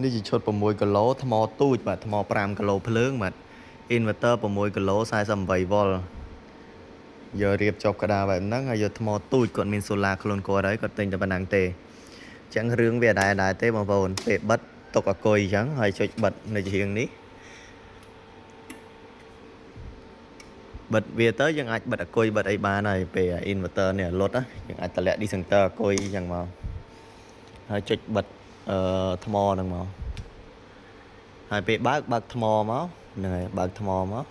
នេះជាឈុត6គីឡូថ្មទូចបាទថ្ម5គីឡូភ្លើងបាទ inverter 6គីឡូ48 V យករៀបចុះក្តារបែបហ្នឹងហើយយកថ្មទូចគាត់មានសូឡាខ្លួនគាត់ហើយគាត់ទិញតែប៉ុណ្ណឹងទេអញ្ចឹងរឿងវាដែរទេបងប្អូនពេលបិទទុកអគុយអញ្ចឹងហើយចុចបិទនៅជារៀងនេះបិទវាទៅយើងអាចបិទអគុយបិទអីបានហើយពេល inverter នេះលុតយើងអាចតម្លាក់ disconnector អគុយអញ្ចឹងមកហើយចុចបិទថ្មហ្នឹងមកហើយពេលបើកថ្មមកហ្នឹងហើយបើកថ្មមក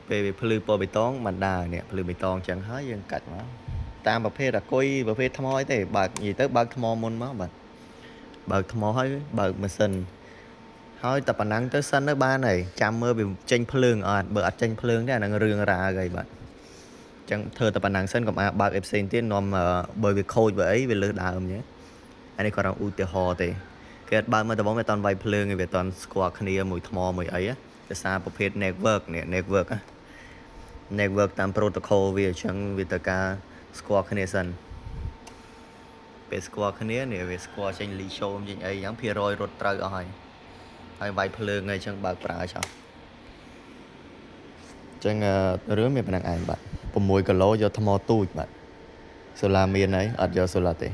ពេលវាភ្លឺពណ៌បៃតងបានដើរនេះភ្លឺបៃតងអញ្ចឹងហើយយើងកាច់មកតាមប្រភេទអគុយប្រភេទថ្មអីទេបើកនិយាយទៅបើកថ្មមុនមកបាទបើកថ្មហើយបើកម៉ាស៊ីនហើយតែប៉ុណ្ណឹងទៅសិនទៅបានហើយចាំមើលវាចេញភ្លើងអត់បើអត់ចេញភ្លើងទេអានឹងរឿងរ៉ាវហើយបាទអញ្ចឹងធ្វើតែប៉ុណ្ណឹងសិនកុំបើកអីផ្សេងទៀតនាំបើវាខូចបើអីវាលើសដើមអញ្ចឹងអានេះគាត់ឧទាហរណ៍ទេគេអត់បើកមកដំបូងវាអត់វាយភ្លើងវាអត់ស្គាល់គ្នាមួយថ្មមួយអីដោយសារប្រភេទ network នេះ network តាម protocol វាអញ្ចឹងវាត្រូវការស្គាល់គ្នាសិនពេលស្គាល់គ្នានេះវាស្គាល់ចេញលីឆូមចេញអីអញ្ចឹងភាគរយរត់ត្រូវអស់ហើយវាយភ្លើងអីអញ្ចឹងបើកប្រើចោលអញ្ចឹងរឿងមានប៉ុណ្ណឹងឯងបាទ6គីឡូយកថ្មទូចបាទសូឡាមានហើយអត់យកសូឡាទេ